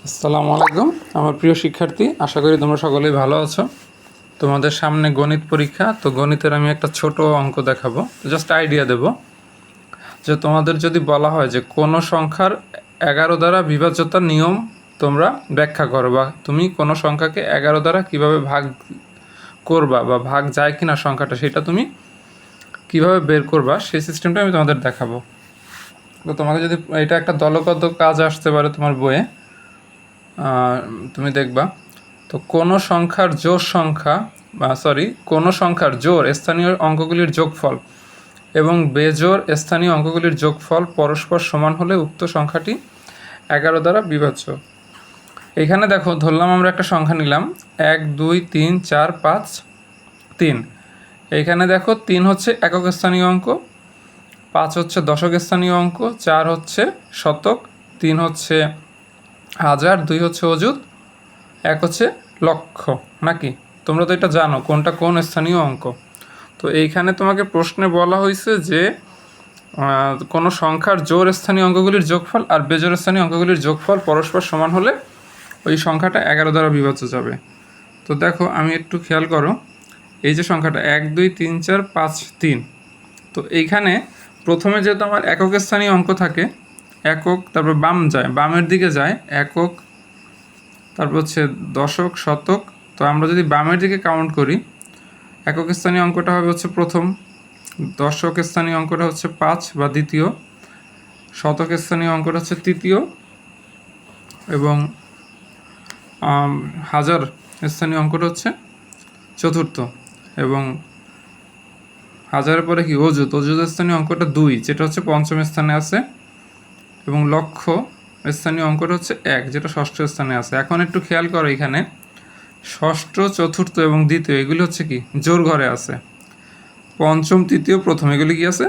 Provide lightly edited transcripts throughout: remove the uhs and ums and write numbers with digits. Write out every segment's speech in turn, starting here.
আসসালামু আলাইকুম আমার প্রিয় শিক্ষার্থী, আশা করি তোমরা সকলেই ভালো আছো। তোমাদের সামনে গণিত পরীক্ষা, তো গণিতের আমি একটা ছোট অঙ্ক দেখাবো, জাস্ট আইডিয়া দেব যে তোমাদের যদি বলা হয় যে কোনো সংখ্যার 11 দ্বারা বিভাজ্যতার নিয়ম তোমরা ব্যাখ্যা করো, বা তুমি কোনো সংখ্যাকে 11 দ্বারা কিভাবে ভাগ করবা বা ভাগ যায় কিনা সংখ্যাটা, সেটা তুমি কিভাবে বের করবা সেই সিস্টেমটা আমি তোমাদের দেখাবো। তো তোমাকে যদি এটা একটা দলগত কাজ আসতে পারে তোমার বইয়ে, তুমি দেখবা। তো কোনো সংখ্যার জোড় সংখ্যা কোনো সংখ্যার জোড় স্থানীয় অঙ্কগুলির যোগফল এবং বেজোড় স্থানীয় অঙ্কগুলির যোগফল পরস্পর সমান হলে উক্ত সংখ্যাটি 11 দ্বারা বিভাজ্য। এখানে দেখো, ধরলাম আমরা একটা সংখ্যা নিলাম 1 2 3 4 5 3। এইখানে দেখো 3 হচ্ছে একক স্থানীয় অঙ্ক, 5 হচ্ছে দশক স্থানীয় অঙ্ক, 4 হচ্ছে শতক, 3 হচ্ছে হাজার, 2 হচ্ছে অযুত, 1 হচ্ছে লক্ষ। নাকি তোমরা তো এটা জানো কোনটা কোন স্থানীয় অঙ্ক। তো এইখানে তোমাকে প্রশ্নে বলা হয়েছে যে কোনো সংখ্যার জোড় স্থানীয় অঙ্কগুলির যোগফল আর বেজোড় স্থানীয় অঙ্কগুলির যোগফল পরস্পর সমান হলে ওই সংখ্যাটা 11 দ্বারা বিভাজ্য যাবে। তো দেখো, আমি একটু খেয়াল করো, এই যে সংখ্যাটা 1 2 3 4 5 3, তো এইখানে প্রথমে যেহেতু আমার একক স্থানীয় অঙ্ক থাকে, একক, তারপর বামের দিকে যায় একক, তারপর হচ্ছে দশক, শতক। তো আমরা যদি বামের দিকে কাউন্ট করি, একক স্থানীয় অঙ্কটা হবে হচ্ছে প্রথম, দশক স্থানীয় অঙ্কটা হচ্ছে 5 বা দ্বিতীয়, শতক স্থানীয় অঙ্কটা হচ্ছে তৃতীয়, এবং হাজার স্থানীয় অঙ্কটা হচ্ছে চতুর্থ, এবং হাজারের পরে কি অযুত স্থানীয় অঙ্কটা 2, যেটা হচ্ছে পঞ্চম স্থানে আছে, এবং লক্ষ স্থানীয় অঙ্কটা হচ্ছে 1, যেটা ষষ্ঠ স্থানে আছে। এখন একটু খেয়াল করো, এখানে ষষ্ঠ, চতুর্থ এবং দ্বিতীয় এগুলি হচ্ছে কি জোড় ঘরে আছে, পঞ্চম, তৃতীয়, প্রথম এগুলি কি আছে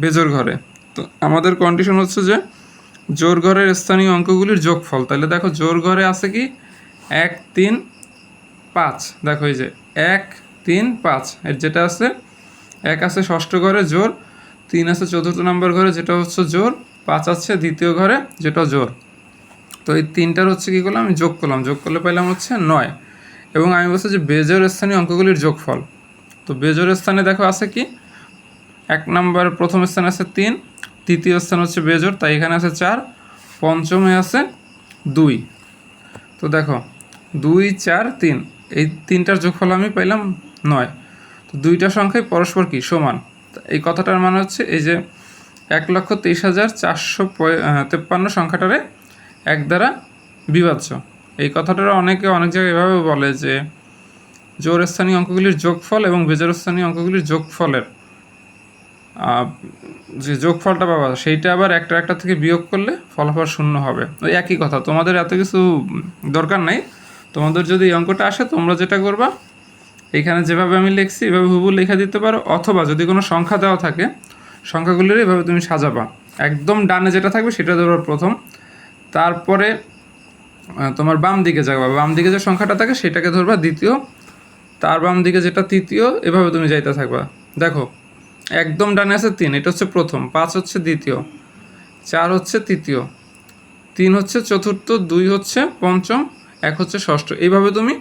বেজোড় ঘরে। তো আমাদের কন্ডিশন হচ্ছে যে জোড় ঘরের স্থানীয় অঙ্কগুলির যোগফল। তাহলে দেখো জোড় ঘরে আছে কি 1 3 5, দেখো এই যে 1 3 5 এর যেটা আছে 1 আছে ষষ্ঠ ঘরে জোড়, 3 আছে চতুর্থ নম্বর ঘরে যেটা হচ্ছে জোড়, 5 আছে দ্বিতীয় ঘরে যেটা জোড়। তো এই তিনটার হচ্ছে কী করলাম, আমি যোগ করলাম, যোগ করলে পাইলাম হচ্ছে 9। এবং আমি বলছি যে বেজোড় স্থানীয় অঙ্কগুলির যোগফল। তো বেজোড় স্থানে দেখো আছে কি 1 নম্বর প্রথম স্থানে আছে 3, তৃতীয় স্থান হচ্ছে বেজোড়, তাই এখানে আছে 4, পঞ্চমে আছে 2। তো দেখো 2 4 3, এই তিনটার যোগফল আমি পাইলাম 9। তো দুইটা সংখ্যাই পরস্পর কি সমান। এই কথাটার মানে হচ্ছে এই যে 1,23,453 সংখ্যাটারে 1 দ্বারা বিভাজ্য। এই কথাটা অনেকে অনেক জায়গায় এভাবে বলে যে জোড় স্থানীয় অঙ্কগুলির যোগফল এবং বেজোড় স্থানীয় অঙ্কগুলির যোগফলের যে যোগফলটা পাবা সেইটা আবার একটা থেকে বিয়োগ করলে ফলাফল 0 হবে। ওই একই কথা, তোমাদের এত কিছু দরকার নাই। তোমাদের যদি এই অঙ্কটা আসে, তোমরা যেটা করবা, এখানে যেভাবে আমি লিখছি এভাবে হুবহু লেখা দিতে পারো, অথবা যদি কোনো সংখ্যা দেওয়া থাকে সংখ্যাগুলির এভাবে তুমি সাজাবা। একদম ডানে যেটা থাকবে সেটা ধরবা প্রথম, তারপরে তোমার বাম দিকে যাবা, বাম দিকে যে সংখ্যাটা থাকে সেটাকে ধরবা দ্বিতীয়, তার বাম দিকে যেটা তৃতীয়, এভাবে তুমি যাইতে থাকবা। দেখো একদম ডানে আছে 3, এটা হচ্ছে প্রথম, 5 হচ্ছে দ্বিতীয়, 4 হচ্ছে তৃতীয়, 3 হচ্ছে চতুর্থ, 2 হচ্ছে পঞ্চম, 1 হচ্ছে ষষ্ঠ। এইভাবে তুমি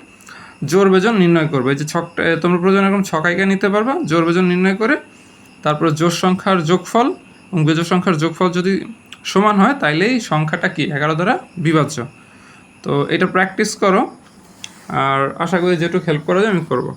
জোড় বেজন নির্ণয় করবে। এই যে ছকটা তোমরা প্রয়োজন এরকম ছকাইকা নিতে পারবা, জোড় বেজন নির্ণয় করে তারপরে জোড় সংখ্যার যোগফল এবং বেজোড় সংখ্যার যোগফল যদি সমান হয়, তাইলেই সংখ্যাটা কি 11 দ্বারা বিভাজ্য। তো এটা প্র্যাকটিস করো, আর আশা করি যেটুকু হেল্প করা যায় আমি করবো।